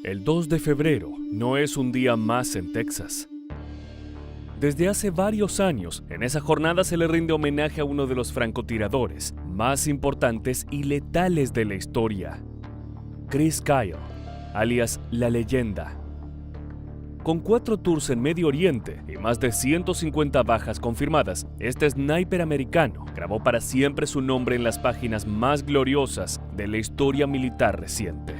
El 2 de febrero no es un día más en Texas. Desde hace varios años, en esa jornada se le rinde homenaje a uno de los francotiradores más importantes y letales de la historia, Chris Kyle, alias La Leyenda. Con 4 tours en Medio Oriente y más de 150 bajas confirmadas, este sniper americano grabó para siempre su nombre en las páginas más gloriosas de la historia militar reciente.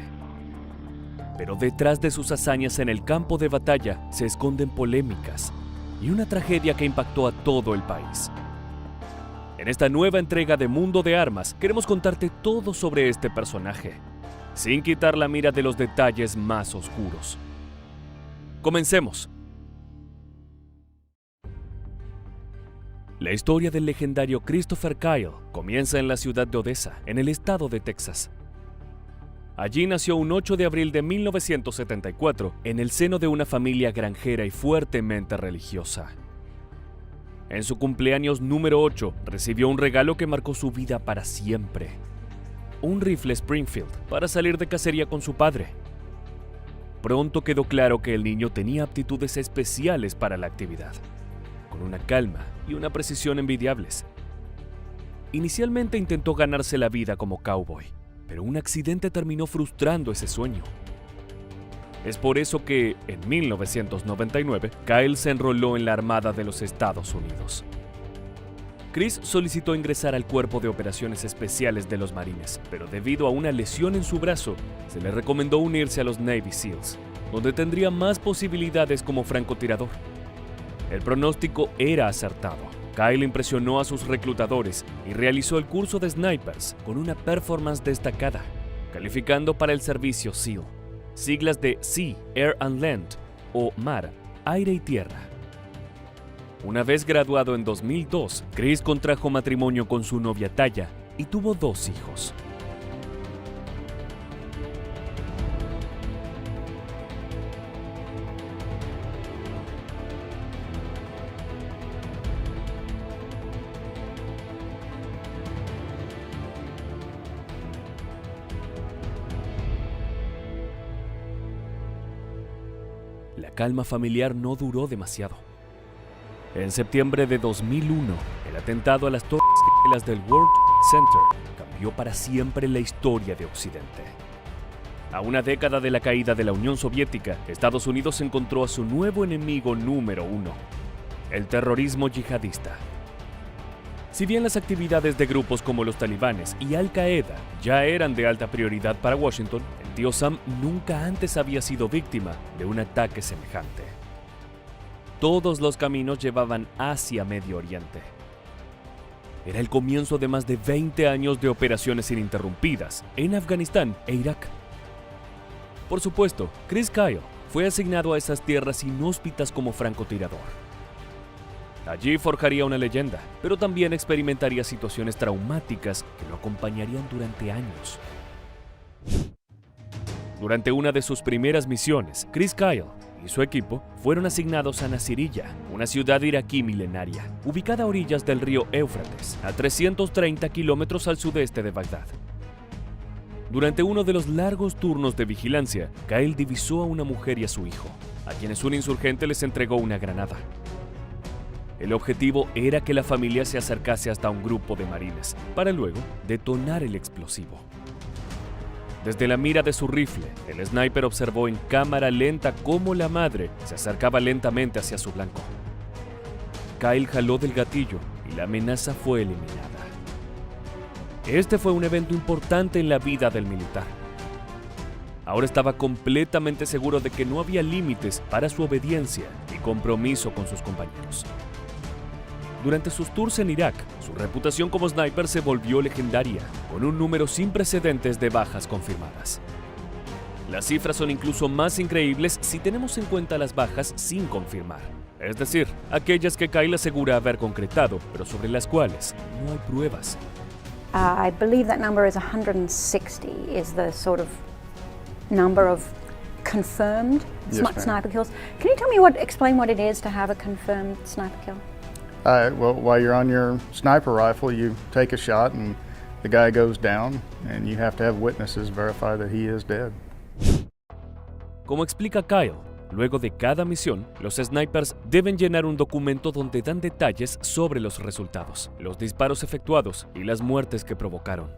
Pero detrás de sus hazañas en el campo de batalla se esconden polémicas y una tragedia que impactó a todo el país. En esta nueva entrega de Mundo de Armas queremos contarte todo sobre este personaje, sin quitar la mira de los detalles más oscuros. Comencemos. La historia del legendario Christopher Kyle comienza en la ciudad de Odessa, en el estado de Texas. Allí nació un 8 de abril de 1974 en el seno de una familia granjera y fuertemente religiosa. En su cumpleaños número 8 recibió un regalo que marcó su vida para siempre: un rifle Springfield para salir de cacería con su padre. Pronto quedó claro que el niño tenía aptitudes especiales para la actividad, con una calma y una precisión envidiables. Inicialmente intentó ganarse la vida como cowboy, pero un accidente terminó frustrando ese sueño. Es por eso que, en 1999, Kyle se enroló en la Armada de los Estados Unidos. Chris solicitó ingresar al Cuerpo de Operaciones Especiales de los Marines, pero debido a una lesión en su brazo, se le recomendó unirse a los Navy SEALs, donde tendría más posibilidades como francotirador. El pronóstico era acertado. Kyle impresionó a sus reclutadores y realizó el curso de snipers con una performance destacada, calificando para el servicio SEAL, siglas de Sea, Air and Land, o Mar, Aire y Tierra. Una vez graduado en 2002, Chris contrajo matrimonio con su novia Taya y tuvo 2 hijos. La calma familiar no duró demasiado. En septiembre de 2001, el atentado a las Torres Gemelas del World Trade Center cambió para siempre la historia de Occidente. A una década de la caída de la Unión Soviética, Estados Unidos encontró a su nuevo enemigo número 1, el terrorismo yihadista. Si bien las actividades de grupos como los talibanes y Al-Qaeda ya eran de alta prioridad para Washington, el tío Sam nunca antes había sido víctima de un ataque semejante. Todos los caminos llevaban hacia Medio Oriente. Era el comienzo de más de 20 años de operaciones ininterrumpidas en Afganistán e Irak. Por supuesto, Chris Kyle fue asignado a esas tierras inhóspitas como francotirador. Allí forjaría una leyenda, pero también experimentaría situaciones traumáticas que lo acompañarían durante años. Durante una de sus primeras misiones, Chris Kyle y su equipo fueron asignados a Nasiriyah, una ciudad iraquí milenaria, ubicada a orillas del río Éufrates, a 330 kilómetros al sudeste de Bagdad. Durante uno de los largos turnos de vigilancia, Kyle divisó a una mujer y a su hijo, a quienes un insurgente les entregó una granada. El objetivo era que la familia se acercase hasta un grupo de marines, para luego detonar el explosivo. Desde la mira de su rifle, el sniper observó en cámara lenta cómo la madre se acercaba lentamente hacia su blanco. Kyle jaló del gatillo y la amenaza fue eliminada. Este fue un evento importante en la vida del militar. Ahora estaba completamente seguro de que no había límites para su obediencia y compromiso con sus compañeros. Durante sus tours en Irak, su reputación como sniper se volvió legendaria, con un número sin precedentes de bajas confirmadas. Las cifras son incluso más increíbles si tenemos en cuenta las bajas sin confirmar, es decir, aquellas que Kyle asegura haber concretado, pero sobre las cuales no hay pruebas. I believe that number is 160 is the sort of number of confirmed sniper kills. Can you explain what it is to have a confirmed sniper kill? Well, while you're on your sniper rifle, you take a shot and the guy goes down, and you have to have witnesses verify that he is dead. Como explica Kyle, luego de cada misión, los snipers deben llenar un documento donde dan detalles sobre los resultados, los disparos efectuados y las muertes que provocaron.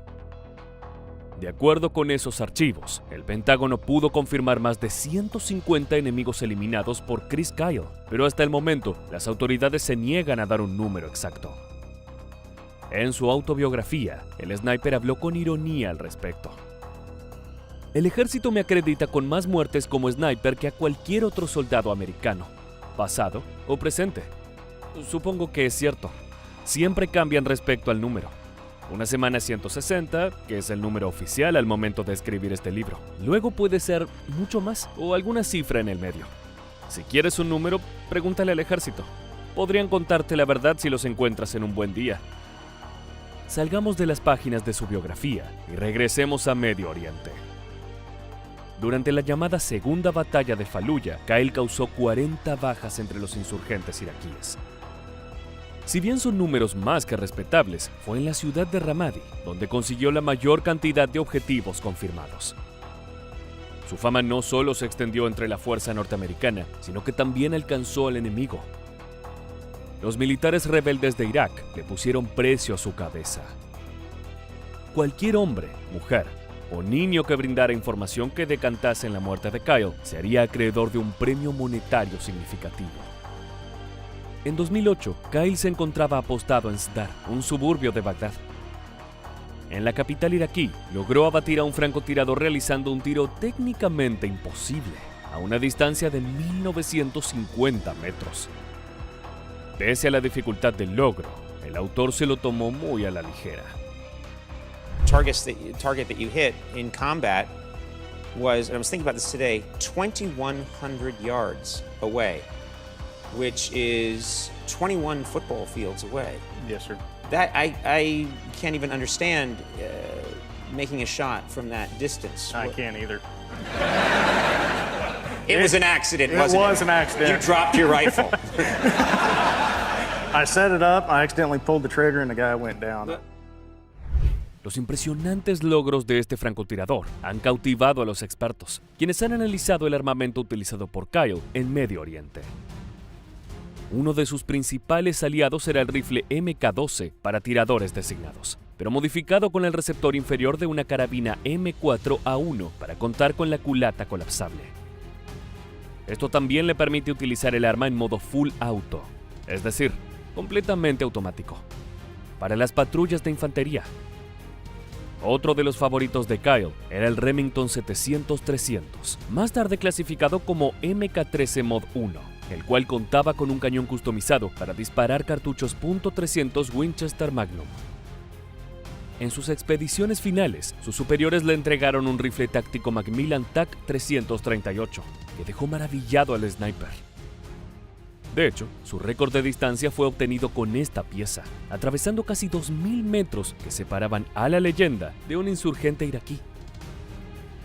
De acuerdo con esos archivos, el Pentágono pudo confirmar más de 150 enemigos eliminados por Chris Kyle, pero hasta el momento las autoridades se niegan a dar un número exacto. En su autobiografía, el sniper habló con ironía al respecto. El ejército me acredita con más muertes como sniper que a cualquier otro soldado americano, pasado o presente. Supongo que es cierto. Siempre cambian respecto al número. Una semana es 160, que es el número oficial al momento de escribir este libro. Luego puede ser mucho más o alguna cifra en el medio. Si quieres un número, pregúntale al ejército. Podrían contarte la verdad si los encuentras en un buen día. Salgamos de las páginas de su biografía y regresemos a Medio Oriente. Durante la llamada Segunda Batalla de Faluya, Kyle causó 40 bajas entre los insurgentes iraquíes. Si bien son números más que respetables, fue en la ciudad de Ramadi donde consiguió la mayor cantidad de objetivos confirmados. Su fama no solo se extendió entre la fuerza norteamericana, sino que también alcanzó al enemigo. Los militares rebeldes de Irak le pusieron precio a su cabeza. Cualquier hombre, mujer o niño que brindara información que decantase en la muerte de Kyle se haría acreedor de un premio monetario significativo. En 2008, Kyle se encontraba apostado en Sdar, un suburbio de Bagdad. En la capital iraquí, logró abatir a un francotirador realizando un tiro técnicamente imposible, a una distancia de 1950 metros. Pese a la dificultad del logro, el autor se lo tomó muy a la ligera. Target that you hit in combat was, and I was thinking about this today, 2,100 yards away, which is 21 football fields away. Yes, sir. That I can't even understand making a shot from that distance. I can't either. It was an accident, wasn't it? It was an accident. You dropped your rifle. I set it up, I accidentally pulled the trigger and the guy went down. Los impresionantes logros de este francotirador han cautivado a los expertos, quienes han analizado el armamento utilizado por Kyle en Medio Oriente. Uno de sus principales aliados era el rifle MK-12 para tiradores designados, pero modificado con el receptor inferior de una carabina M4A1 para contar con la culata colapsable. Esto también le permite utilizar el arma en modo full auto, es decir, completamente automático, para las patrullas de infantería. Otro de los favoritos de Kyle era el Remington 700-300, más tarde clasificado como MK13 Mod 1, el cual contaba con un cañón customizado para disparar cartuchos .300 Winchester Magnum. En sus expediciones finales, sus superiores le entregaron un rifle táctico Macmillan TAC 338, que dejó maravillado al sniper. De hecho, su récord de distancia fue obtenido con esta pieza, atravesando casi 2.000 metros que separaban a la leyenda de un insurgente iraquí.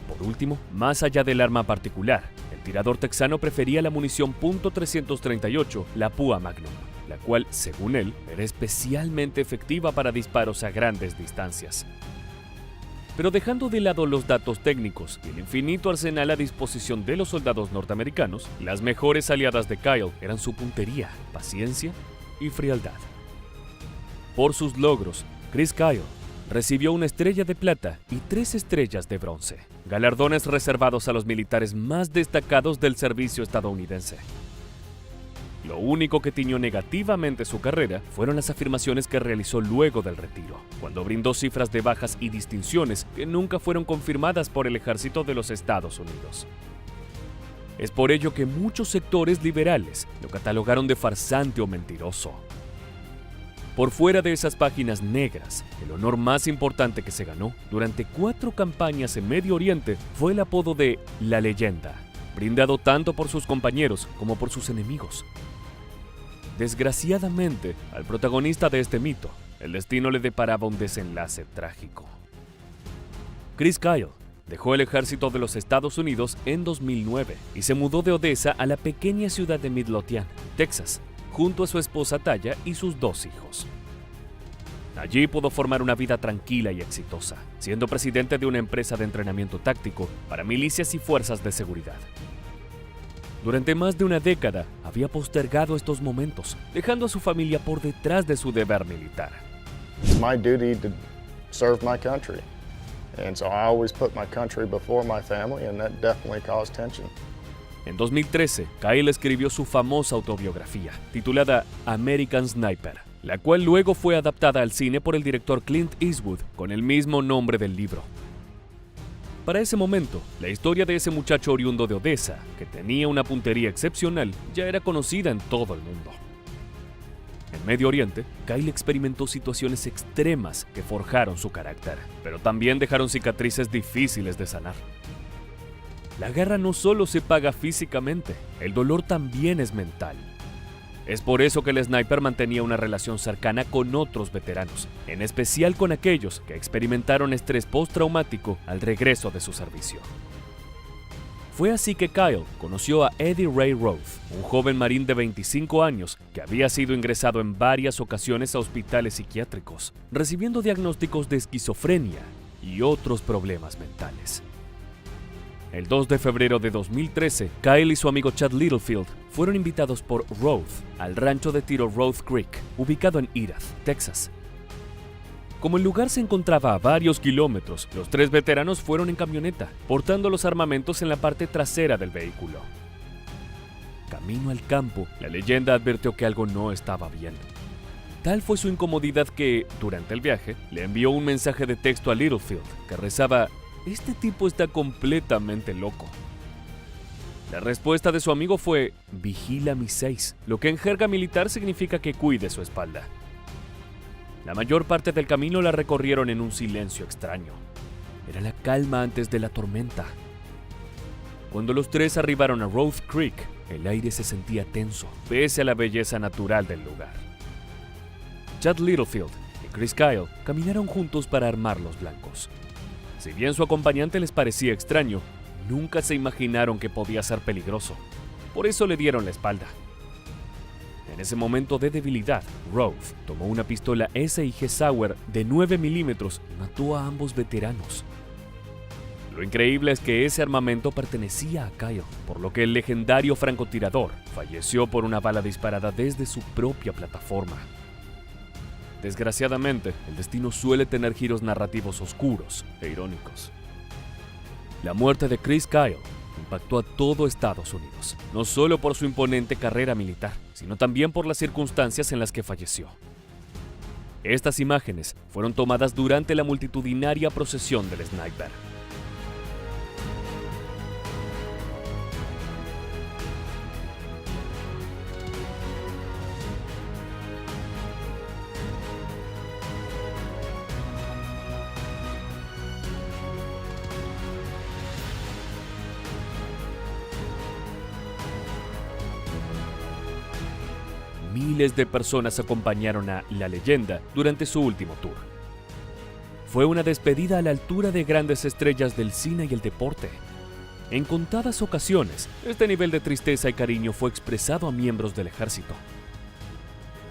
Por último, más allá del arma particular, el tirador texano prefería la munición .338, la Pua Magnum, la cual, según él, era especialmente efectiva para disparos a grandes distancias. Pero dejando de lado los datos técnicos y el infinito arsenal a disposición de los soldados norteamericanos, las mejores aliadas de Kyle eran su puntería, paciencia y frialdad. Por sus logros, Chris Kyle recibió una estrella de plata y 3 estrellas de bronce, galardones reservados a los militares más destacados del servicio estadounidense. Lo único que tiñó negativamente su carrera fueron las afirmaciones que realizó luego del retiro, cuando brindó cifras de bajas y distinciones que nunca fueron confirmadas por el ejército de los Estados Unidos. Es por ello que muchos sectores liberales lo catalogaron de farsante o mentiroso. Por fuera de esas páginas negras, el honor más importante que se ganó durante 4 campañas en Medio Oriente fue el apodo de La Leyenda, brindado tanto por sus compañeros como por sus enemigos. Desgraciadamente, al protagonista de este mito, el destino le deparaba un desenlace trágico. Chris Kyle dejó el ejército de los Estados Unidos en 2009 y se mudó de Odessa a la pequeña ciudad de Midlothian, Texas, junto a su esposa Taya y sus 2 hijos. Allí pudo formar una vida tranquila y exitosa, siendo presidente de una empresa de entrenamiento táctico para milicias y fuerzas de seguridad. Durante más de una década había postergado estos momentos, dejando a su familia por detrás de su deber militar. It's my duty to serve my country. And so I always put my country before my family, and that definitely caused tension. En 2013, Kyle escribió su famosa autobiografía, titulada American Sniper, la cual luego fue adaptada al cine por el director Clint Eastwood con el mismo nombre del libro. Para ese momento, la historia de ese muchacho oriundo de Odessa, que tenía una puntería excepcional, ya era conocida en todo el mundo. En Medio Oriente, Kyle experimentó situaciones extremas que forjaron su carácter, pero también dejaron cicatrices difíciles de sanar. La guerra no solo se paga físicamente, el dolor también es mental. Es por eso que el sniper mantenía una relación cercana con otros veteranos, en especial con aquellos que experimentaron estrés postraumático al regreso de su servicio. Fue así que Kyle conoció a Eddie Ray Roth, un joven marín de 25 años que había sido ingresado en varias ocasiones a hospitales psiquiátricos, recibiendo diagnósticos de esquizofrenia y otros problemas mentales. El 2 de febrero de 2013, Kyle y su amigo Chad Littlefield fueron invitados por Roth al rancho de tiro Roth Creek, ubicado en Erath, Texas. Como el lugar se encontraba a varios kilómetros, los tres veteranos fueron en camioneta, portando los armamentos en la parte trasera del vehículo. Camino al campo, la leyenda advirtió que algo no estaba bien. Tal fue su incomodidad que, durante el viaje, le envió un mensaje de texto a Littlefield que rezaba: "Este tipo está completamente loco". La respuesta de su amigo fue: "Vigila mi 6", lo que en jerga militar significa que cuide su espalda. La mayor parte del camino la recorrieron en un silencio extraño. Era la calma antes de la tormenta. Cuando los tres arribaron a Roth Creek, el aire se sentía tenso, pese a la belleza natural del lugar. Chad Littlefield y Chris Kyle caminaron juntos para armar los blancos. Si bien su acompañante les parecía extraño, nunca se imaginaron que podía ser peligroso. Por eso le dieron la espalda. En ese momento de debilidad, Roth tomó una pistola SIG Sauer de 9 milímetros y mató a ambos veteranos. Lo increíble es que ese armamento pertenecía a Kyle, por lo que el legendario francotirador falleció por una bala disparada desde su propia plataforma. Desgraciadamente, el destino suele tener giros narrativos oscuros e irónicos. La muerte de Chris Kyle impactó a todo Estados Unidos, no solo por su imponente carrera militar, sino también por las circunstancias en las que falleció. Estas imágenes fueron tomadas durante la multitudinaria procesión del sniper. Miles de personas acompañaron a la leyenda durante su último tour. Fue una despedida a la altura de grandes estrellas del cine y el deporte. En contadas ocasiones, este nivel de tristeza y cariño fue expresado a miembros del ejército.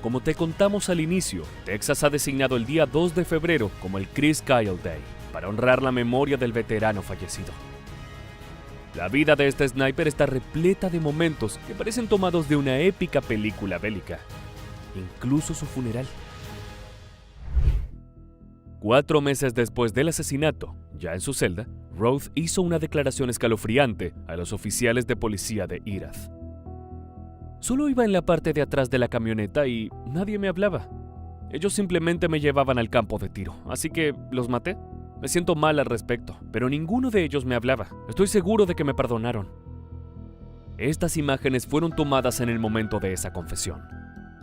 Como te contamos al inicio, Texas ha designado el día 2 de febrero como el Chris Kyle Day, para honrar la memoria del veterano fallecido. La vida de este sniper está repleta de momentos que parecen tomados de una épica película bélica, incluso su funeral. 4 meses después del asesinato, ya en su celda, Roth hizo una declaración escalofriante a los oficiales de policía de Erath. Solo iba en la parte de atrás de la camioneta y nadie me hablaba. Ellos simplemente me llevaban al campo de tiro, así que los maté. Me siento mal al respecto, pero ninguno de ellos me hablaba. Estoy seguro de que me perdonaron. Estas imágenes fueron tomadas en el momento de esa confesión.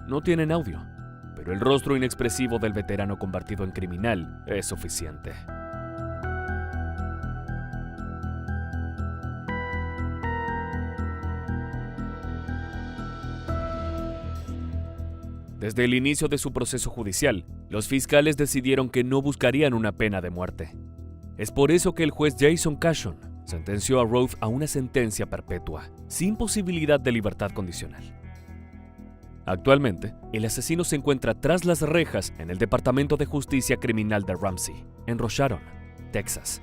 No tienen audio, pero el rostro inexpresivo del veterano convertido en criminal es suficiente. Desde el inicio de su proceso judicial, los fiscales decidieron que no buscarían una pena de muerte. Es por eso que el juez Jason Cashon sentenció a Roth a una sentencia perpetua, sin posibilidad de libertad condicional. Actualmente, el asesino se encuentra tras las rejas en el Departamento de Justicia Criminal de Ramsey, en Rock Sharon, Texas.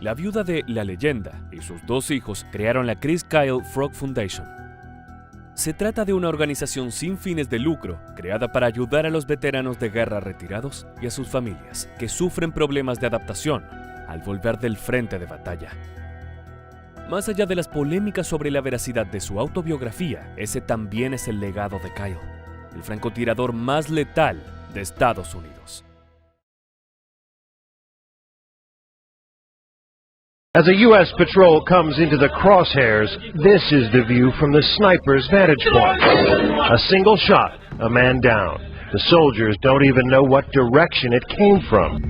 La viuda de La Leyenda y sus 2 hijos crearon la Chris Kyle Frog Foundation. Se trata de una organización sin fines de lucro, creada para ayudar a los veteranos de guerra retirados y a sus familias, que sufren problemas de adaptación al volver del frente de batalla. Más allá de las polémicas sobre la veracidad de su autobiografía, ese también es el legado de Kyle, el francotirador más letal de Estados Unidos. As a U.S. patrol comes into the crosshairs, this is the view from the sniper's vantage point. A single shot, a man down. The soldiers don't even know what direction it came from.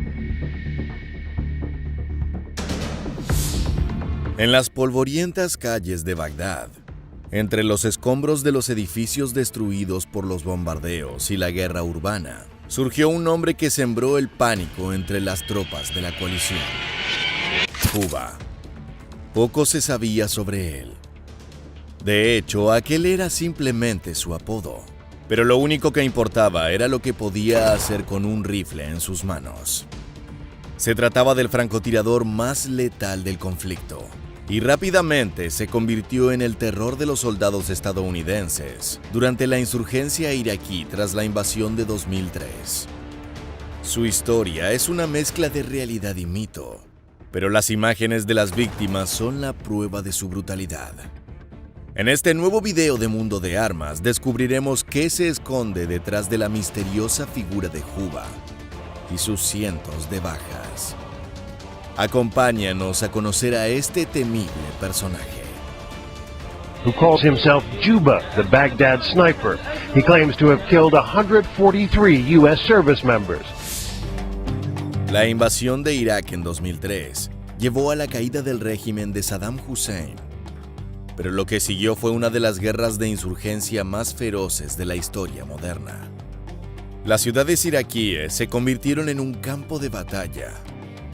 En las polvorientas calles de Bagdad, entre los escombros de los edificios destruidos por los bombardeos y la guerra urbana, surgió un hombre que sembró el pánico entre las tropas de la coalición. Huba. Poco se sabía sobre él. De hecho, aquel era simplemente su apodo. Pero lo único que importaba era lo que podía hacer con un rifle en sus manos. Se trataba del francotirador más letal del conflicto, y rápidamente se convirtió en el terror de los soldados estadounidenses durante la insurgencia iraquí tras la invasión de 2003. Su historia es una mezcla de realidad y mito, pero las imágenes de las víctimas son la prueba de su brutalidad. En este nuevo video de Mundo de Armas descubriremos qué se esconde detrás de la misteriosa figura de Huba y sus cientos de bajas. Acompáñanos a conocer a este temible personaje. Who calls himself Juba, the Baghdad sniper. He claims to have killed 143 U.S. service members. La invasión de Irak en 2003 llevó a la caída del régimen de Saddam Hussein. Pero lo que siguió fue una de las guerras de insurgencia más feroces de la historia moderna. Las ciudades iraquíes se convirtieron en un campo de batalla,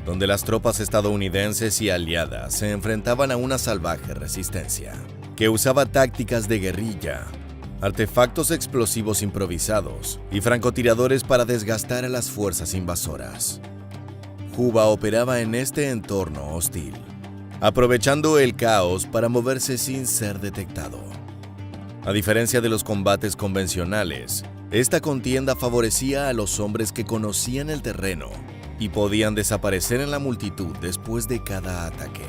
donde las tropas estadounidenses y aliadas se enfrentaban a una salvaje resistencia, que usaba tácticas de guerrilla, artefactos explosivos improvisados y francotiradores para desgastar a las fuerzas invasoras. Huba operaba en este entorno hostil, aprovechando el caos para moverse sin ser detectado. A diferencia de los combates convencionales, esta contienda favorecía a los hombres que conocían el terreno y podían desaparecer en la multitud después de cada ataque.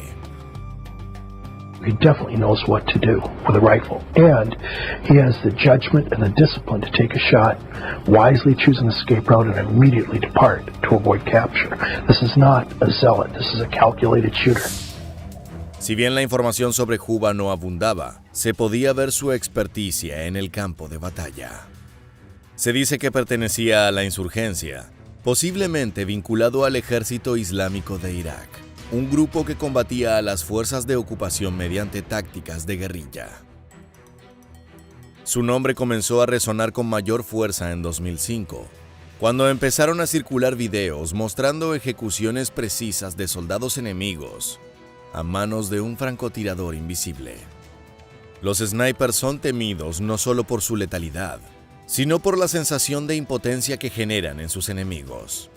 He definitely knows what to do with a rifle, and he has the judgment and the discipline to take a shot, wisely choose an escape route, and immediately depart to avoid capture. This is not a zealot, this is a calculated shooter. Si bien la información sobre Huba no abundaba, se podía ver su experticia en el campo de batalla. Se dice que pertenecía a la insurgencia, posiblemente vinculado al Ejército Islámico de Irak, un grupo que combatía a las fuerzas de ocupación mediante tácticas de guerrilla. Su nombre comenzó a resonar con mayor fuerza en 2005, cuando empezaron a circular videos mostrando ejecuciones precisas de soldados enemigos a manos de un francotirador invisible. Los snipers son temidos no solo por su letalidad, sino por la sensación de impotencia que generan en sus enemigos.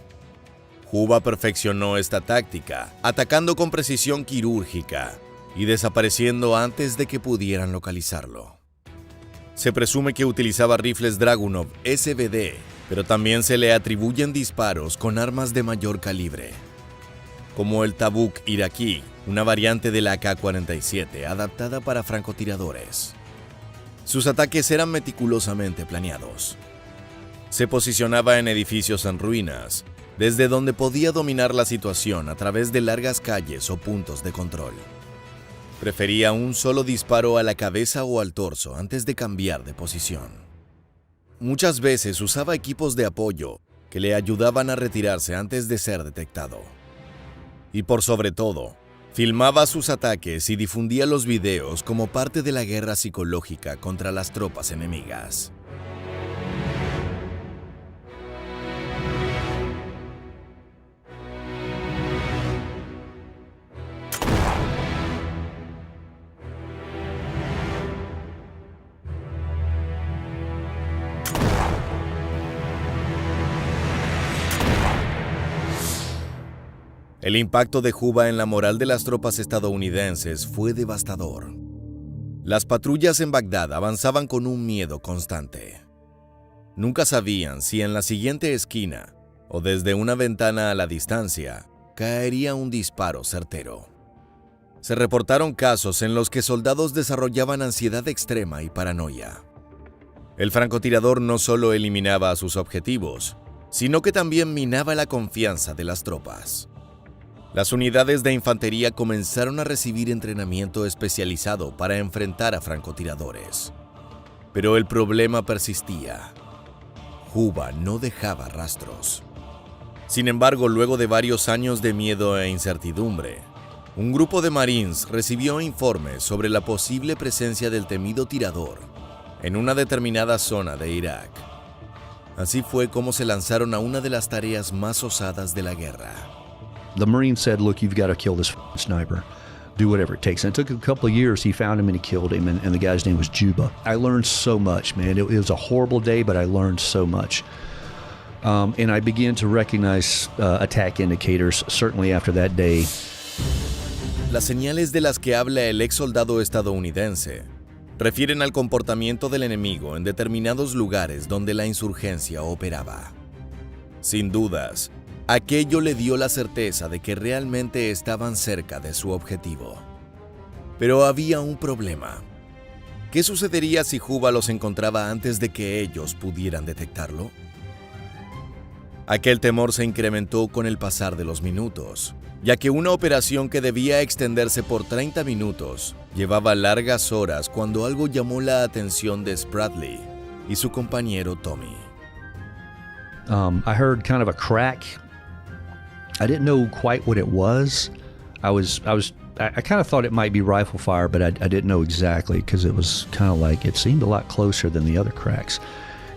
Huba perfeccionó esta táctica, atacando con precisión quirúrgica y desapareciendo antes de que pudieran localizarlo. Se presume que utilizaba rifles Dragunov SVD, pero también se le atribuyen disparos con armas de mayor calibre, como el Tabuk iraquí, una variante de la AK-47 adaptada para francotiradores. Sus ataques eran meticulosamente planeados. Se posicionaba en edificios en ruinas, desde donde podía dominar la situación a través de largas calles o puntos de control. Prefería un solo disparo a la cabeza o al torso antes de cambiar de posición. Muchas veces usaba equipos de apoyo que le ayudaban a retirarse antes de ser detectado. Y por sobre todo, filmaba sus ataques y difundía los videos como parte de la guerra psicológica contra las tropas enemigas. El impacto de Juba en la moral de las tropas estadounidenses fue devastador. Las patrullas en Bagdad avanzaban con un miedo constante. Nunca sabían si en la siguiente esquina o desde una ventana a la distancia caería un disparo certero. Se reportaron casos en los que soldados desarrollaban ansiedad extrema y paranoia. El francotirador no solo eliminaba a sus objetivos, sino que también minaba la confianza de las tropas. Las unidades de infantería comenzaron a recibir entrenamiento especializado para enfrentar a francotiradores. Pero el problema persistía. Juba no dejaba rastros. Sin embargo, luego de varios años de miedo e incertidumbre, un grupo de Marines recibió informes sobre la posible presencia del temido tirador en una determinada zona de Irak. Así fue como se lanzaron a una de las tareas más osadas de la guerra. The Marine said, look, you've got to kill this sniper. Do whatever it takes. And it took a couple of years. He found him and he killed him, and the guy's name was Juba. I learned so much, man. It was a horrible day, but I learned so much. And I began to recognize attack indicators, certainly after that day. Las señales de las que habla el ex soldado estadounidense refieren al comportamiento del enemigo en determinados lugares donde la insurgencia operaba. Sin dudas, aquello le dio la certeza de que realmente estaban cerca de su objetivo. Pero había un problema. ¿Qué sucedería si Juba los encontraba antes de que ellos pudieran detectarlo? Aquel temor se incrementó con el pasar de los minutos, ya que una operación que debía extenderse por 30 minutos llevaba largas horas cuando algo llamó la atención de Spradley y su compañero Tommy. I heard kind of a crack. I didn't know quite what it was. I kind of thought it might be rifle fire, but I didn't know exactly because it was kind of like, it seemed a lot closer than the other cracks.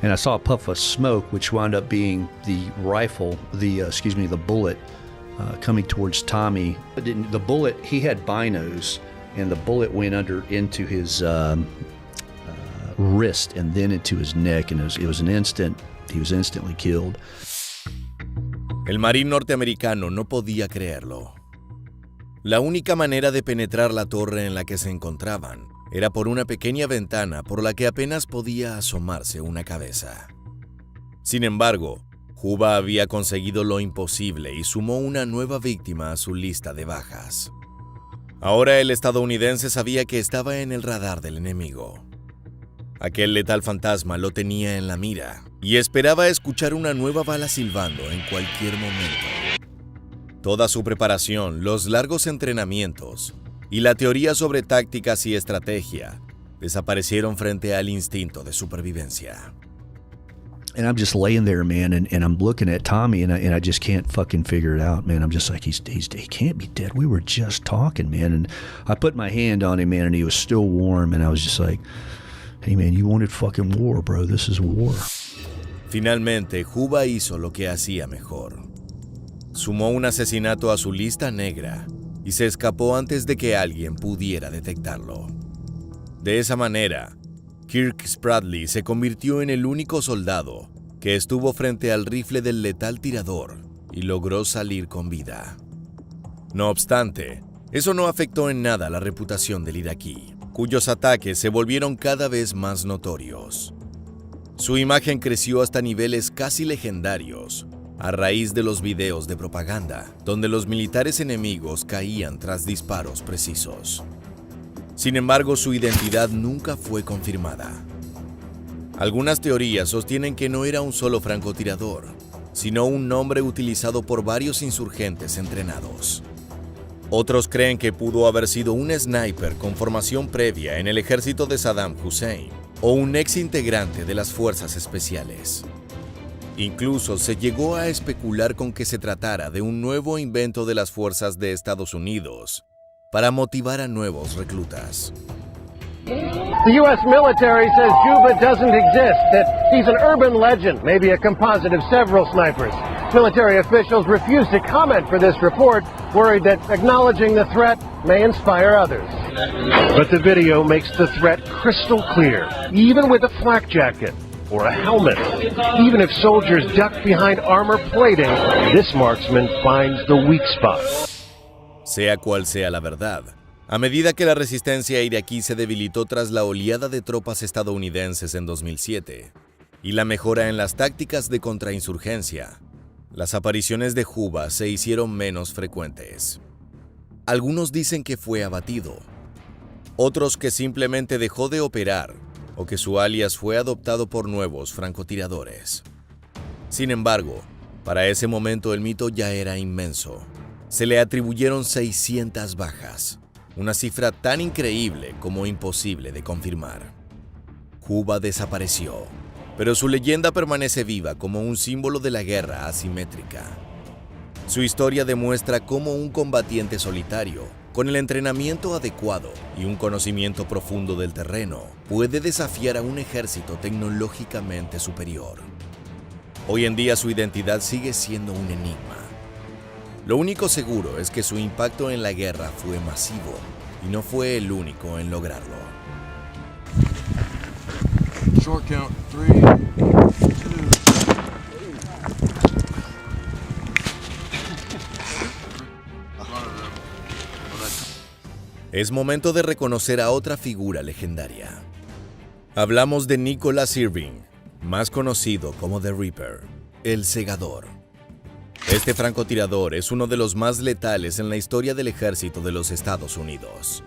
And I saw a puff of smoke, which wound up being the rifle, the bullet coming towards Tommy. The bullet, he had binos, and the bullet went into his wrist and then into his neck, and it was an instant. He was instantly killed. El marín norteamericano no podía creerlo. La única manera de penetrar la torre en la que se encontraban era por una pequeña ventana por la que apenas podía asomarse una cabeza. Sin embargo, Juba había conseguido lo imposible y sumó una nueva víctima a su lista de bajas. Ahora el estadounidense sabía que estaba en el radar del enemigo. Aquel letal fantasma lo tenía en la mira y esperaba escuchar una nueva bala silbando en cualquier momento. Toda su preparación, los largos entrenamientos y la teoría sobre tácticas y estrategia desaparecieron frente al instinto de supervivencia. And I'm just laying there, man, and I'm looking at Tommy, and I just can't fucking figure it out, man. I'm just like, he can't be dead. We were just talking, man. And I put my hand on him, man, and he was still warm, and I was just like, hey, man, you wanted fucking war, bro. This is war. Finalmente, Juba hizo lo que hacía mejor. Sumó un asesinato a su lista negra y se escapó antes de que alguien pudiera detectarlo. De esa manera, Kirk Spradley se convirtió en el único soldado que estuvo frente al rifle del letal tirador y logró salir con vida. No obstante, eso no afectó en nada la reputación del iraquí, cuyos ataques se volvieron cada vez más notorios. Su imagen creció hasta niveles casi legendarios a raíz de los videos de propaganda, donde los militares enemigos caían tras disparos precisos. Sin embargo, su identidad nunca fue confirmada. Algunas teorías sostienen que no era un solo francotirador, sino un nombre utilizado por varios insurgentes entrenados. Otros creen que pudo haber sido un sniper con formación previa en el ejército de Saddam Hussein o un ex integrante de las fuerzas especiales. Incluso se llegó a especular con que se tratara de un nuevo invento de las fuerzas de Estados Unidos para motivar a nuevos reclutas. The U.S. military says Juba doesn't exist, that he's an urban legend, maybe a composite of several snipers. Military officials refuse to comment for this report, worried that acknowledging the threat may inspire others. But the video makes the threat crystal clear, even with a flak jacket. or a helmet. Even if soldiers duck behind armor plating, this marksman finds the weak spot. Sea cual sea la verdad, a medida que la resistencia iraquí se debilitó tras la oleada de tropas estadounidenses en 2007 y la mejora en las tácticas de contrainsurgencia, las apariciones de Juba se hicieron menos frecuentes. Algunos dicen que fue abatido, otros que simplemente dejó de operar o que su alias fue adoptado por nuevos francotiradores. Sin embargo, para ese momento el mito ya era inmenso. Se le atribuyeron 600 bajas, una cifra tan increíble como imposible de confirmar. Juba desapareció, pero su leyenda permanece viva como un símbolo de la guerra asimétrica. Su historia demuestra cómo un combatiente solitario, con el entrenamiento adecuado y un conocimiento profundo del terreno, puede desafiar a un ejército tecnológicamente superior. Hoy en día su identidad sigue siendo un enigma. Lo único seguro es que su impacto en la guerra fue masivo y no fue el único en lograrlo. Short count, 3, 2. Es momento de reconocer a otra figura legendaria. Hablamos de Nicholas Irving, más conocido como The Reaper, el Segador. Este francotirador es uno de los más letales en la historia del ejército de los Estados Unidos.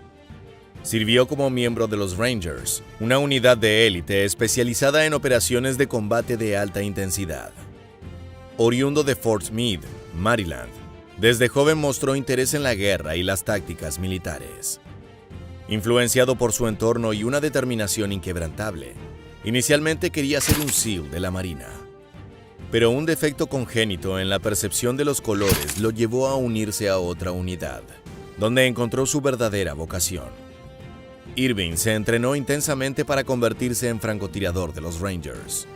Sirvió como miembro de los Rangers, una unidad de élite especializada en operaciones de combate de alta intensidad. Oriundo de Fort Meade, Maryland, desde joven mostró interés en la guerra y las tácticas militares. Influenciado por su entorno y una determinación inquebrantable, inicialmente quería ser un SEAL de la Marina. Pero un defecto congénito en la percepción de los colores lo llevó a unirse a otra unidad, donde encontró su verdadera vocación. Irving se entrenó intensamente para convertirse en francotirador de los Rangers.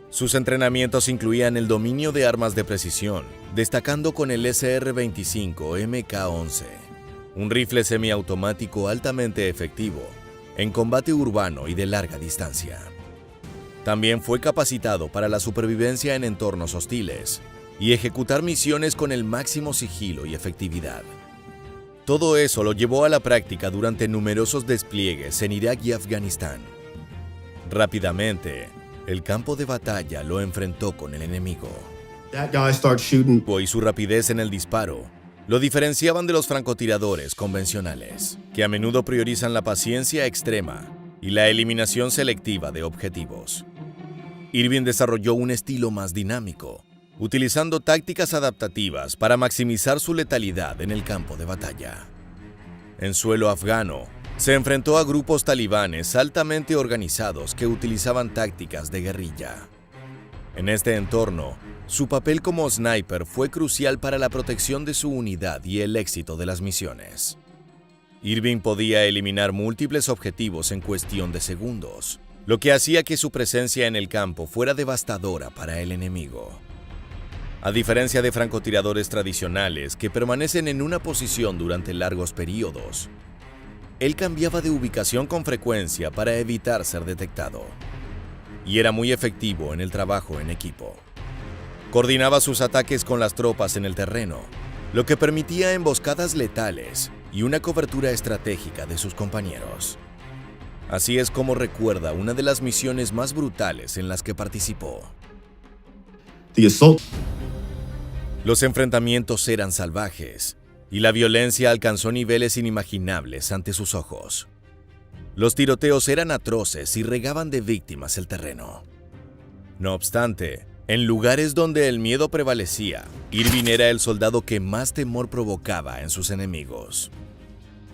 Sus entrenamientos incluían el dominio de armas de precisión, destacando con el SR-25 MK-11, un rifle semiautomático altamente efectivo en combate urbano y de larga distancia. También fue capacitado para la supervivencia en entornos hostiles y ejecutar misiones con el máximo sigilo y efectividad. Todo eso lo llevó a la práctica durante numerosos despliegues en Irak y Afganistán. Rápidamente, el campo de batalla lo enfrentó con el enemigo. Y su rapidez en el disparo lo diferenciaban de los francotiradores convencionales, que a menudo priorizan la paciencia extrema y la eliminación selectiva de objetivos. Irving desarrolló un estilo más dinámico, utilizando tácticas adaptativas para maximizar su letalidad en el campo de batalla. En suelo afgano, se enfrentó a grupos talibanes altamente organizados que utilizaban tácticas de guerrilla. En este entorno, su papel como sniper fue crucial para la protección de su unidad y el éxito de las misiones. Irving podía eliminar múltiples objetivos en cuestión de segundos, lo que hacía que su presencia en el campo fuera devastadora para el enemigo. A diferencia de francotiradores tradicionales que permanecen en una posición durante largos periodos, él cambiaba de ubicación con frecuencia para evitar ser detectado. Y era muy efectivo en el trabajo en equipo. Coordinaba sus ataques con las tropas en el terreno, lo que permitía emboscadas letales y una cobertura estratégica de sus compañeros. Así es como recuerda una de las misiones más brutales en las que participó. Los enfrentamientos eran salvajes y la violencia alcanzó niveles inimaginables ante sus ojos. Los tiroteos eran atroces y regaban de víctimas el terreno. No obstante, en lugares donde el miedo prevalecía, Irving era el soldado que más temor provocaba en sus enemigos.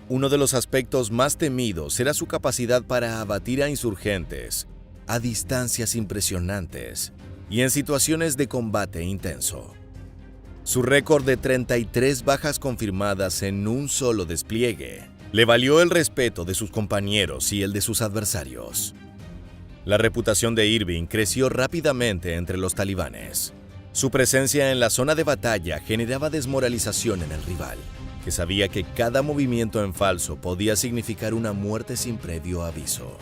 Uno de los aspectos más temidos era su capacidad para abatir a insurgentes a distancias impresionantes y en situaciones de combate intenso. Su récord de 33 bajas confirmadas en un solo despliegue le valió el respeto de sus compañeros y el de sus adversarios. La reputación de Irving creció rápidamente entre los talibanes. Su presencia en la zona de batalla generaba desmoralización en el rival, que sabía que cada movimiento en falso podía significar una muerte sin previo aviso.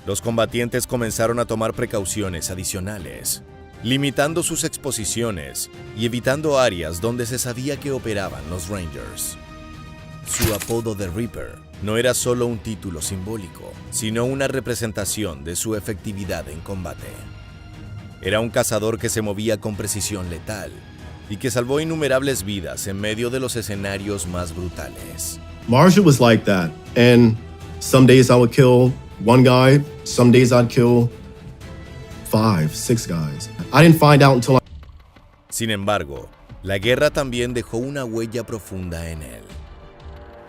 los combatientes comenzaron a tomar precauciones adicionales, limitando sus exposiciones y evitando áreas donde se sabía que operaban los Rangers. Su apodo de Reaper no era solo un título simbólico, sino una representación de su efectividad en combate. Era un cazador que se movía con precisión letal y que salvó innumerables vidas en medio de los escenarios más brutales. Marshall was like that, and some days I would kill one guy, some days I'd kill 5, 6 guys. I didn't find out until Sin embargo, la guerra también dejó una huella profunda en él.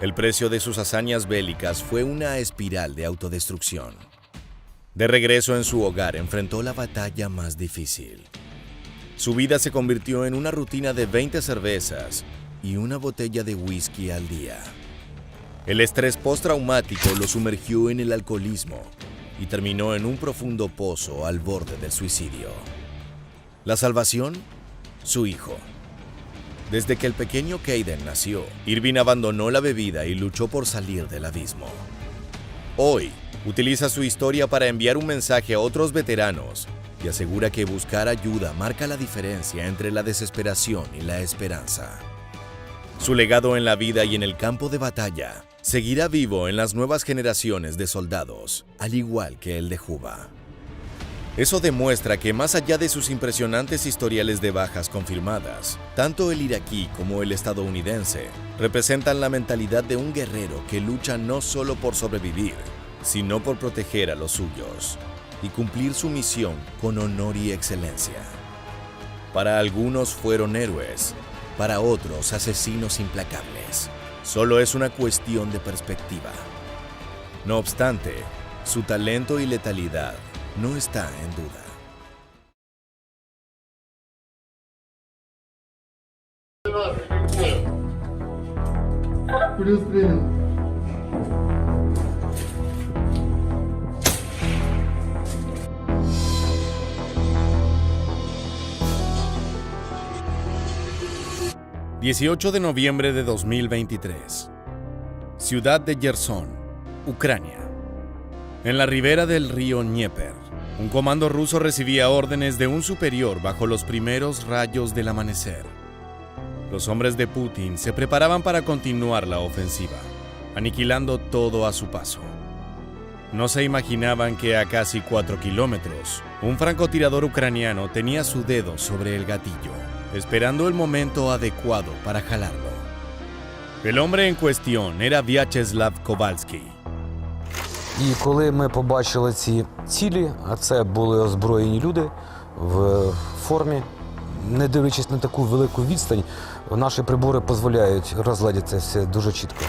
El precio de sus hazañas bélicas fue una espiral de autodestrucción. De regreso en su hogar, enfrentó la batalla más difícil. Su vida se convirtió en una rutina de 20 cervezas y una botella de whisky al día. El estrés postraumático lo sumergió en el alcoholismo y terminó en un profundo pozo al borde del suicidio. La salvación, su hijo. Desde que el pequeño Caden nació, Irving abandonó la bebida y luchó por salir del abismo. Hoy, utiliza su historia para enviar un mensaje a otros veteranos y asegura que buscar ayuda marca la diferencia entre la desesperación y la esperanza. Su legado en la vida y en el campo de batalla seguirá vivo en las nuevas generaciones de soldados, al igual que el de Juba. Eso demuestra que más allá de sus impresionantes historiales de bajas confirmadas, tanto el iraquí como el estadounidense representan la mentalidad de un guerrero que lucha no solo por sobrevivir, sino por proteger a los suyos y cumplir su misión con honor y excelencia. Para algunos fueron héroes, para otros asesinos implacables. Solo es una cuestión de perspectiva. No obstante, su talento y letalidad no está en duda. ...18 de noviembre de 2023... Ciudad de Jersón, Ucrania. En la ribera del río Dnieper, un comando ruso recibía órdenes de un superior bajo los primeros rayos del amanecer. Los hombres de Putin se preparaban para continuar la ofensiva, aniquilando todo a su paso. No se imaginaban que a casi 4 kilómetros, un francotirador ucraniano tenía su dedo sobre el gatillo, esperando el momento adecuado para jalarlo. El hombre en cuestión era Vyacheslav Kowalski. І коли ми побачили ці цілі, а це були озброєні люди в формі, не дивлячись на таку велику відстань, наші прибори дозволяють розглядіти це все дуже чітко.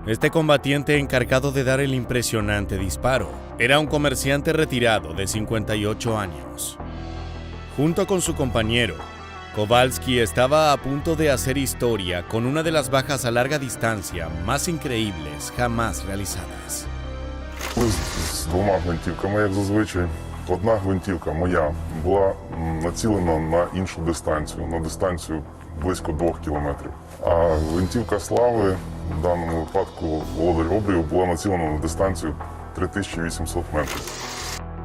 Este combatiente encargado de dar el impresionante disparo era un comerciante retirado de 58 años. Junto con su compañero, Kowalski estaba a punto de hacer historia con una de las bajas a larga distancia más increíbles jamás realizadas. З двома гвинтівками, як зазвичай. Одна гвинтівка моя була націлена на іншу дистанцію, на дистанцію близько 2 кілометрів. А гвинтівка Слави, в даному випадку Володар Обрію, була націлена на дистанцію 3800 метрів.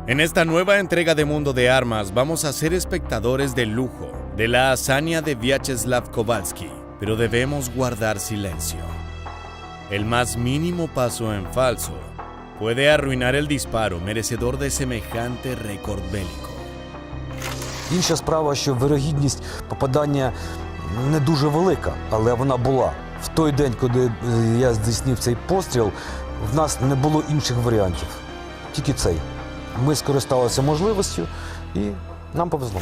En esta nueva entrega de Mundo de Armas vamos a ser espectadores del lujo de la hazaña de Vyacheslav Kowalski, pero debemos guardar silencio. El más mínimo paso en falso puede arruinar el disparo merecedor de semejante récord bélico. Інша справа, що вирогідність попадання не дуже велика, але вона була. В той день, коли я здійснив цей постріл, в нас не було інших варіантів. Тільки цей. Ми скористалися можливістю і нам повезло.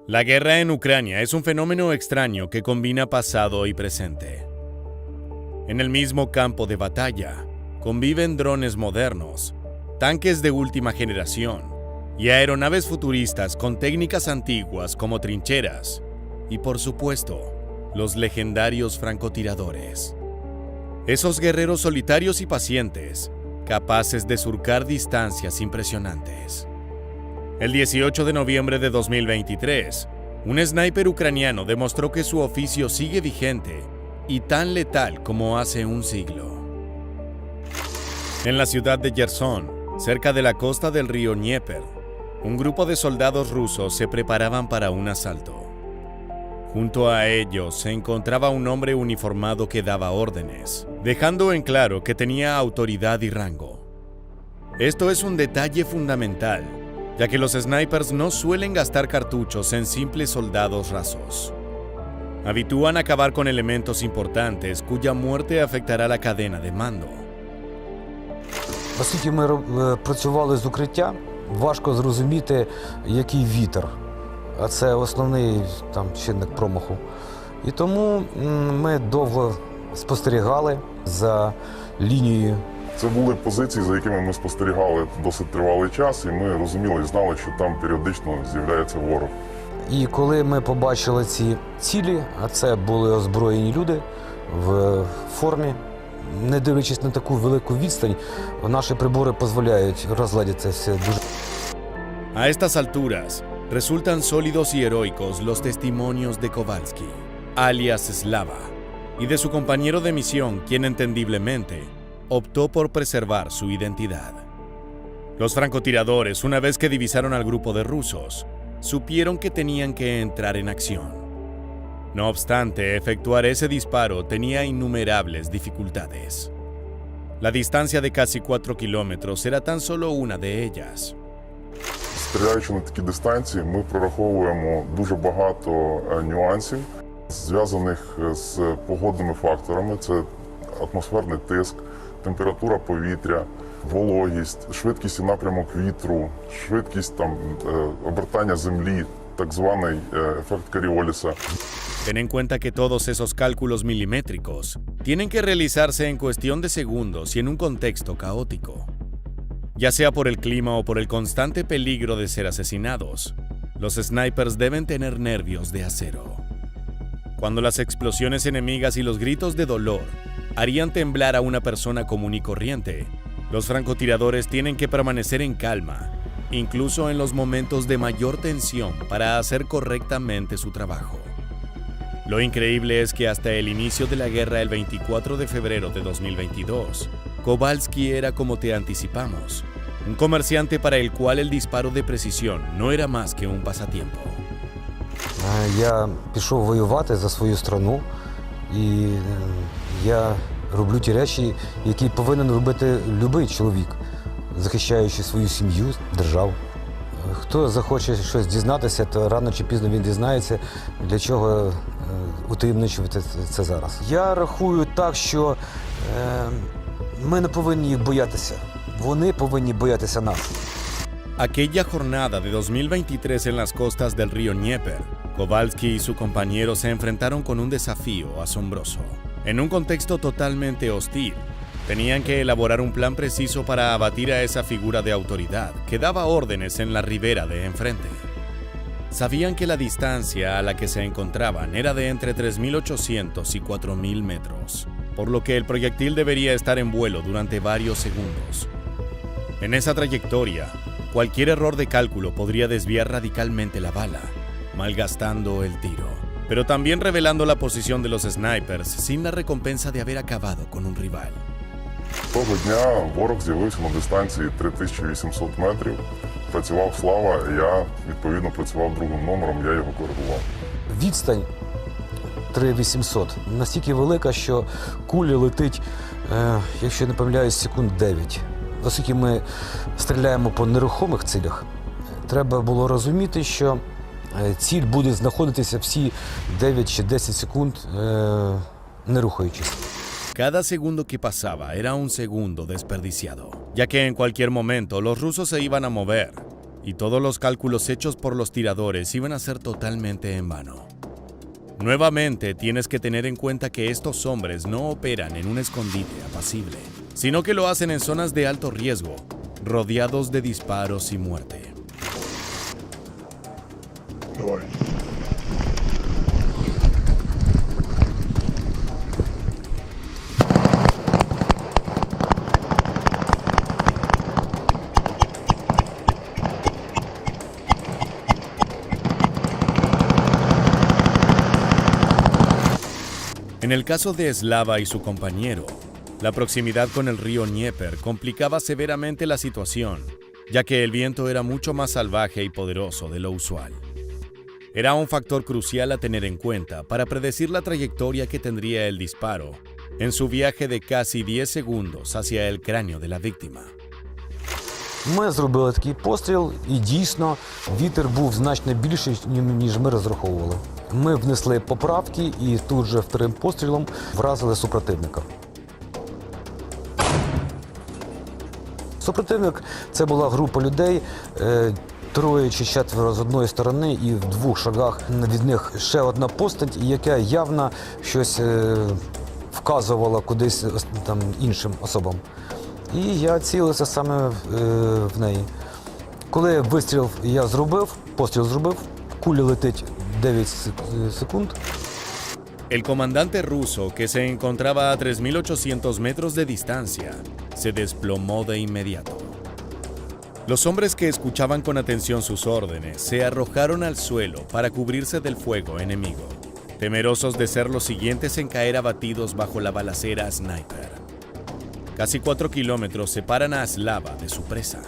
La guerra en Ucrania es un fenómeno extraño que combina pasado y presente. En el mismo campo de batalla, conviven drones modernos, tanques de última generación y aeronaves futuristas con técnicas antiguas como trincheras y, por supuesto, los legendarios francotiradores. Esos guerreros solitarios y pacientes, capaces de surcar distancias impresionantes. El 18 de noviembre de 2023, un sniper ucraniano demostró que su oficio sigue vigente y tan letal como hace un siglo. En la ciudad de Jersón, Cerca de la costa del río Dnieper, un grupo de soldados rusos se preparaban para un asalto. Junto a ellos se encontraba un hombre uniformado que daba órdenes, dejando en claro que tenía autoridad y rango. Esto es un detalle fundamental, ya que los snipers no suelen gastar cartuchos en simples soldados rasos. Habitúan a acabar con elementos importantes cuya muerte afectará la cadena de mando. Оскільки ми працювали з укриття, важко зрозуміти, який вітер. А це основний чинник промаху. І тому ми довго спостерігали за лінією. Це були позиції, за якими ми спостерігали досить тривалий час, і ми розуміли і знали, що там періодично з'являється ворог. І коли ми побачили ці цілі, а це були озброєні люди в формі, не дивлячись на таку велику відстань, наші прибори дозволяють розглядіти все дуже. A estas alturas, resultan sólidos y heroicos los testimonios de Kowalski, alias Slava, y de su compañero de misión, quien entendiblemente optó por preservar su identidad. Los francotiradores, una vez que divisaron al grupo de rusos, supieron que tenían que entrar en acción. No obstante, efectuar ese disparo tenía innumerables dificultades. La distancia de casi 4 kilómetros era tan solo una de ellas. Стріляючи на такі дистанції, ми прораховуємо дуже багато нюансів, зв'язаних з погодними факторами. Це атмосферний тиск, температура повітря, вологість, швидкість і напрямок вітру, швидкість обертання землі, так званий ефект Коріоліса. Ten en cuenta que todos esos cálculos milimétricos tienen que realizarse en cuestión de segundos y en un contexto caótico. Ya sea por el clima o por el constante peligro de ser asesinados, los snipers deben tener nervios de acero. Cuando las explosiones enemigas y los gritos de dolor harían temblar a una persona común y corriente, los francotiradores tienen que permanecer en calma, incluso en los momentos de mayor tensión, para hacer correctamente su trabajo. Lo increíble es que hasta el inicio de la guerra el 24 de febrero de 2022, Kowalski era, como te anticipamos, un comerciante para el cual el disparo de precisión no era más que un pasatiempo. Я пішов воювати за свою страну, і я роблю ті речі, які повинен робити будь-який чоловік, захищаючи свою сім'ю, державу. Хто захоче щось дізнатися, то рано чи пізно він дізнається, для чого утаємничувати це зараз. Я рахую так, що ми не повинні їх боятися. Вони повинні боятися нас. Aquella jornada de 2023 en las costas del río Dnieper, Kowalski y su compañero se enfrentaron con un desafío asombroso. En un contexto totalmente hostil, tenían que elaborar un plan preciso para abatir a esa figura de autoridad que daba órdenes en la ribera de enfrente. Sabían que la distancia a la que se encontraban era de entre 3.800 y 4.000 metros, por lo que el proyectil debería estar en vuelo durante varios segundos. En esa trayectoria, cualquier error de cálculo podría desviar radicalmente la bala, malgastando el tiro, pero también revelando la posición de los snipers sin la recompensa de haber acabado con un rival. Того дня ворог з'явився на дистанції 3800 метрів. Працював Слава, і я, відповідно, працював другим номером, я його коригував. Відстань 3800 настільки велика, що куля летить, якщо я не помиляюсь, секунд 9. Оскільки ми стріляємо по нерухомих цілях, треба було розуміти, що ціль буде знаходитися всі 9 чи 10 секунд, не рухаючись. Cada segundo que pasaba era un segundo desperdiciado, ya que en cualquier momento los rusos se iban a mover y todos los cálculos hechos por los tiradores iban a ser totalmente en vano. Nuevamente tienes que tener en cuenta que estos hombres no operan en un escondite apacible, sino que lo hacen en zonas de alto riesgo, rodeados de disparos y muerte. En el caso de Slava y su compañero, La proximidad con el río Dnieper complicaba severamente la situación, ya que el viento era mucho más salvaje y poderoso de lo usual. Era un factor crucial a tener en cuenta para predecir la trayectoria que tendría el disparo en su viaje de casi 10 segundos hacia el cráneo de la víctima. Ми зробили такий постріл, і дійсно вітер був значно більший, ніж ми розраховували. Ми внесли поправки і тут же вторим пострілом вразили супротивника. Супротивник – це була група людей, троє чи четверо з одної сторони, і в 2 шагах від них ще одна постать, яка явно щось вказувала кудись там іншим особам. І я цілився саме в неї. Коли вистріл я зробив, постріл зробив, куля летить 9 секунд. El comandante ruso, que se encontraba a 3.800 metros de distancia, se desplomó de inmediato. Los hombres que escuchaban con atención sus órdenes se arrojaron al suelo para cubrirse del fuego enemigo, temerosos de ser los siguientes en caer abatidos bajo la balacera sniper. Casi 4 kilómetros separan a Slava de su presa.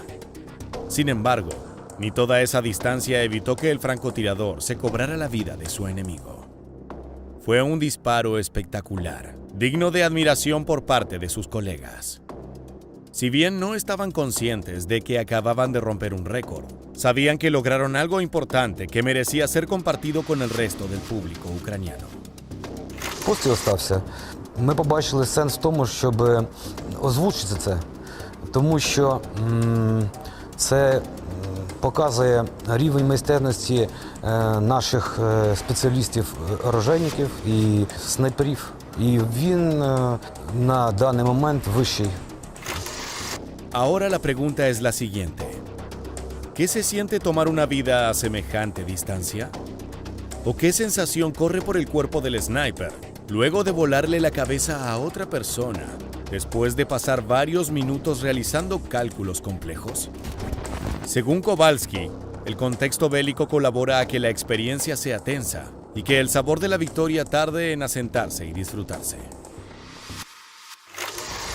Sin embargo, ni toda esa distancia evitó que el francotirador se cobrara la vida de su enemigo. Fue un disparo espectacular, digno de admiración por parte de sus colegas. Si bien no estaban conscientes de que acababan de romper un récord, sabían que lograron algo importante que merecía ser compartido con el resto del público ucraniano. Постріл стався. Ми побачили сенс в тому, щоб озвучити це, тому що це показує рівень майстерності наших спеціалістів-оружейників і снайперів. І він на даний момент вищий. Ahora la pregunta es la siguiente. ¿Qué se siente tomar una vida a semejante distancia? ¿O qué sensación corre por el cuerpo del sniper luego de volarle la cabeza a otra persona después de pasar varios minutos realizando cálculos complejos? Según Kowalski, el contexto bélico colabora a que la experiencia sea tensa y que el sabor de la victoria tarde en asentarse y disfrutarse.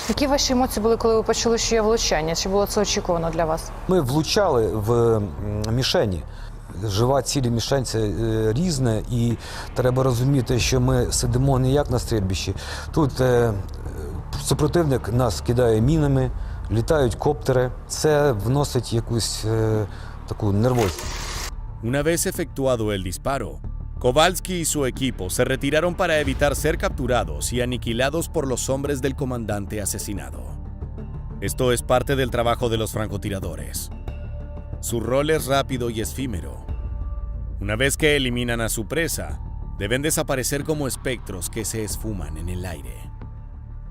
Які ваші емоції були, коли ви почули, що є влучання? Чи було це очікувано для вас? Ми влучали в мішені. Жива ціль мішень – це різне, і треба розуміти, що ми сидимо не як на стрільбищі. Тут супротивник нас кидає мінами, літають коптери. Це вносить якусь таку нервозність. Una vez efectuado el disparo, Kowalski y su equipo se retiraron para evitar ser capturados y aniquilados por los hombres del comandante asesinado. Esto es parte del trabajo de los francotiradores. Su rol es rápido y efímero. Una vez que eliminan a su presa, deben desaparecer como espectros que se esfuman en el aire.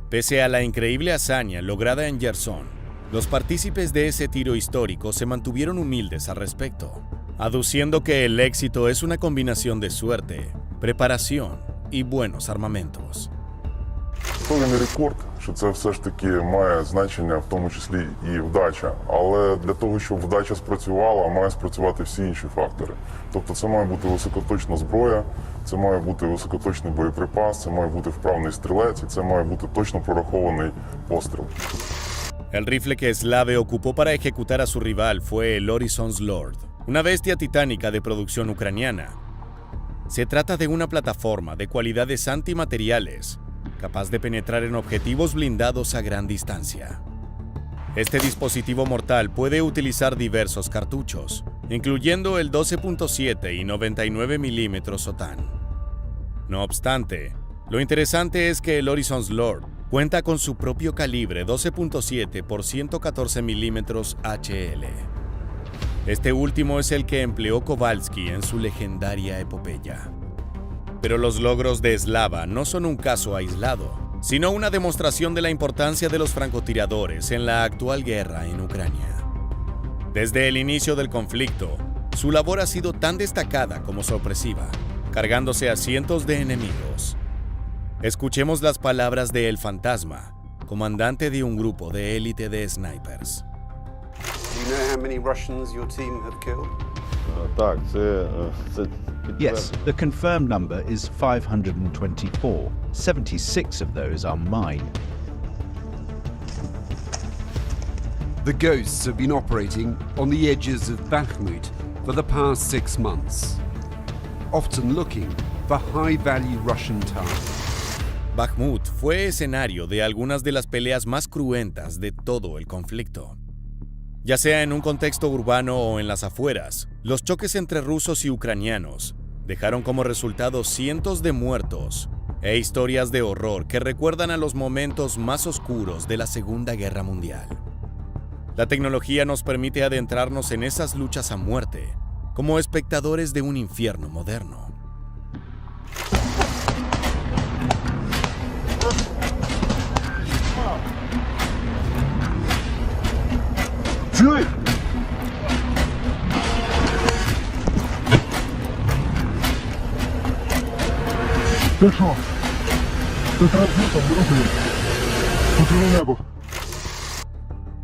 Pese a la increíble hazaña lograda en Yersón, los partícipes de ese tiro histórico se mantuvieron humildes al respecto, aduciendo que el éxito es una combinación de suerte, preparación y buenos armamentos. Певний рекорд, що це все ж таки має значення, в тому числі і вдача. Але для того, щоб вдача спрацювала, має спрацювати всі інші фактори. Тобто це має бути високоточна зброя, це має бути високоточний боєприпас, це має бути вправний стрілець, і це має бути точно прорахований постріл. El rifle que Slave ocupó para ejecutar a su rival fue el Horizon's Lord, una bestia titánica de producción ucraniana. Se trata de una plataforma de cualidades antimateriales, capaz de penetrar en objetivos blindados a gran distancia. Este dispositivo mortal puede utilizar diversos cartuchos, incluyendo el 12.7 y 99 mm OTAN. No obstante, lo interesante es que el Horizon's Lord cuenta con su propio calibre 12.7 por 114 mm HL. Este último es el que empleó Kowalski en su legendaria epopeya. Pero los logros de Slava no son un caso aislado, sino una demostración de la importancia de los francotiradores en la actual guerra en Ucrania. Desde el inicio del conflicto, su labor ha sido tan destacada como sorpresiva, cargándose a cientos de enemigos. Escuchemos las palabras de El Fantasma, comandante de un grupo de élite de snipers. Do you know how many Russians your team have killed? Yes, the confirmed number is 524. 76 of those are mine. The Ghosts have been operating on the edges of Bakhmut for the past 6 months, often looking for high-value Russian targets. Bakhmut fue escenario de algunas de las peleas más cruentas de todo el conflicto. Ya sea en un contexto urbano o en las afueras, los choques entre rusos y ucranianos dejaron como resultado cientos de muertos e historias de horror que recuerdan a los momentos más oscuros de la Segunda Guerra Mundial. La tecnología nos permite adentrarnos en esas luchas a muerte como espectadores de un infierno moderno.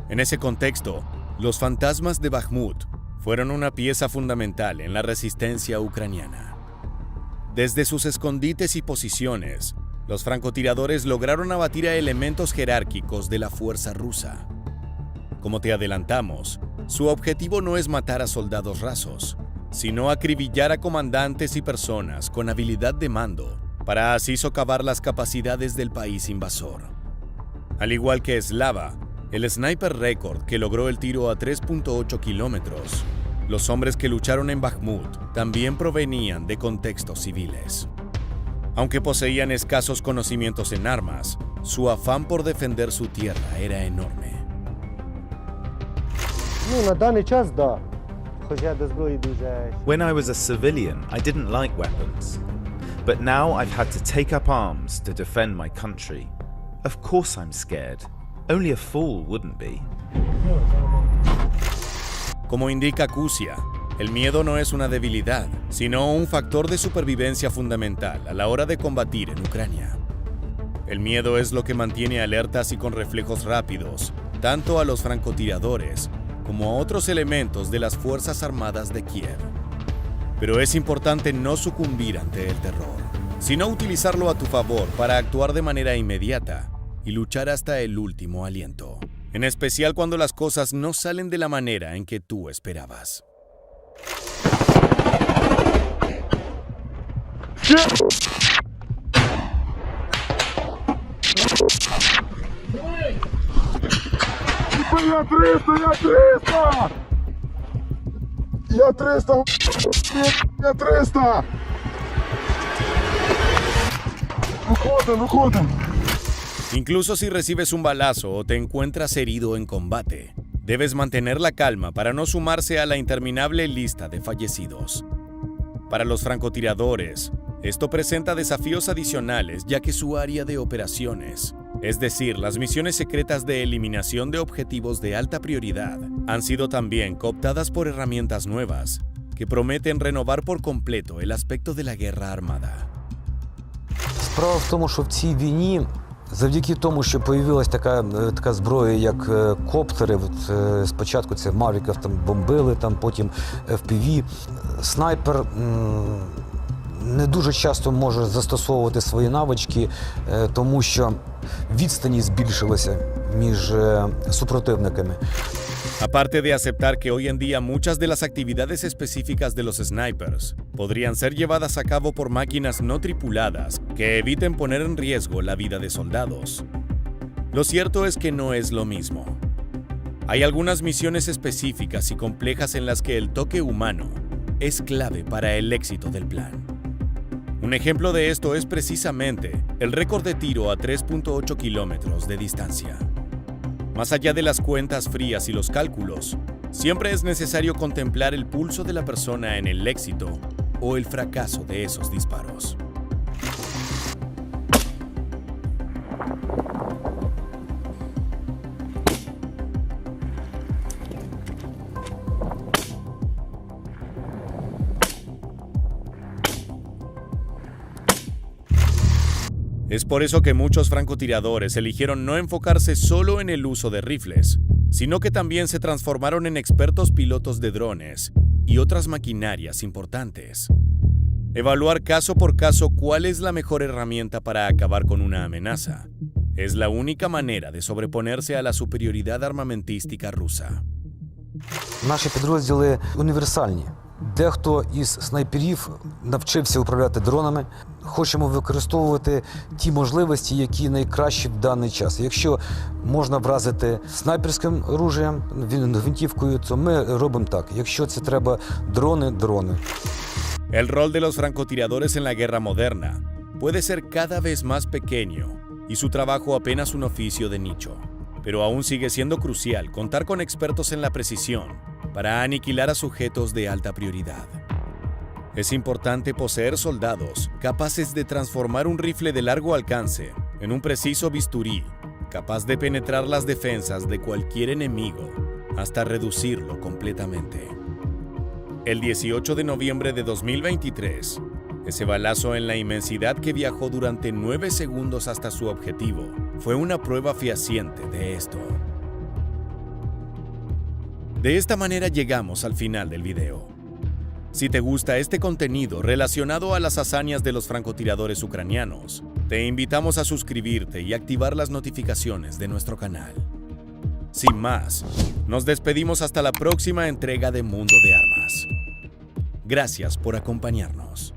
En ese contexto, los fantasmas de Bakhmut fueron una pieza fundamental en la resistencia ucraniana. Desde sus escondites y posiciones, los francotiradores lograron abatir a elementos jerárquicos de la fuerza rusa. Como te adelantamos, su objetivo no es matar a soldados rasos, sino acribillar a comandantes y personas con habilidad de mando para así socavar las capacidades del país invasor. Al igual que Slava, el sniper récord que logró el tiro a 3.8 kilómetros, los hombres que lucharon en Bakhmut también provenían de contextos civiles. Aunque poseían escasos conocimientos en armas, su afán por defender su tierra era enorme. When I was a civilian, I didn't like weapons. But now I've had to take up arms to defend my country. Of course I'm scared. Only a fool wouldn't be. Como indica Kusia, el miedo no es una debilidad, sino un factor de supervivencia fundamental a la hora de combatir en Ucrania. El miedo es lo que mantiene alertas y con reflejos rápidos, tanto a los francotiradores como a otros elementos de las Fuerzas Armadas de Kiev. Pero es importante no sucumbir ante el terror, sino utilizarlo a tu favor para actuar de manera inmediata y luchar hasta el último aliento, en especial cuando las cosas no salen de la manera en que tú esperabas. Incluso si recibes un balazo o te encuentras herido en combate, debes mantener la calma para no sumarse a la interminable lista de fallecidos. Para los francotiradores, esto presenta desafíos adicionales ya que su área de operaciones, es decir, las misiones secretas de eliminación de objetivos de alta prioridad, han sido también cooptadas por herramientas nuevas que prometen renovar por completo el aspecto de la guerra armada. Справа в тому, що в цій війні, завдяки тому, що появилась така зброя, як коптери, спочатку це мавіків там бомбили, потім FPV, снайпер не дуже часто може застосовувати свої навички, тому що відстані збільшилися між супротивниками. Aparte de aceptar que hoy en día muchas de las actividades específicas de los snipers podrían ser llevadas a cabo por máquinas no tripuladas que eviten poner en riesgo la vida de soldados. Lo cierto es que no es lo mismo. Hay algunas misiones específicas y complejas en las que el toque humano es clave para el éxito del plan. Un ejemplo de esto es precisamente el récord de tiro a 3.8 kilómetros de distancia. Más allá de las cuentas frías y los cálculos, siempre es necesario contemplar el pulso de la persona en el éxito o el fracaso de esos disparos. Es por eso que muchos francotiradores eligieron no enfocarse solo en el uso de rifles, sino que también se transformaron en expertos pilotos de drones y otras maquinarias importantes. Evaluar caso por caso cuál es la mejor herramienta para acabar con una amenaza Es la única manera de sobreponerse a la superioridad armamentística rusa. Наші підрозділи універсальні. Дехто із снайперів навчився управляти дронами. Хочемо використовувати ті можливості, які найкращі в даний час. Якщо можна вразити снайперським оружієм, гвинтівкою, то ми робимо так. Якщо це треба дрони, дрони. El rol de los francotiradores en la guerra moderna puede ser cada vez más pequeño y su trabajo apenas un oficio de nicho. Pero aún sigue siendo crucial contar con expertos en la precisión para aniquilar a sujetos de alta prioridad. Es importante poseer soldados capaces de transformar un rifle de largo alcance en un preciso bisturí, capaz de penetrar las defensas de cualquier enemigo hasta reducirlo completamente. El 18 de noviembre de 2023, ese balazo en la inmensidad que viajó durante 9 segundos hasta su objetivo fue una prueba fehaciente de esto. De esta manera llegamos al final del video. Si te gusta este contenido relacionado a las hazañas de los francotiradores ucranianos, te invitamos a suscribirte y activar las notificaciones de nuestro canal. Sin más, nos despedimos hasta la próxima entrega de Mundo de Armas. Gracias por acompañarnos.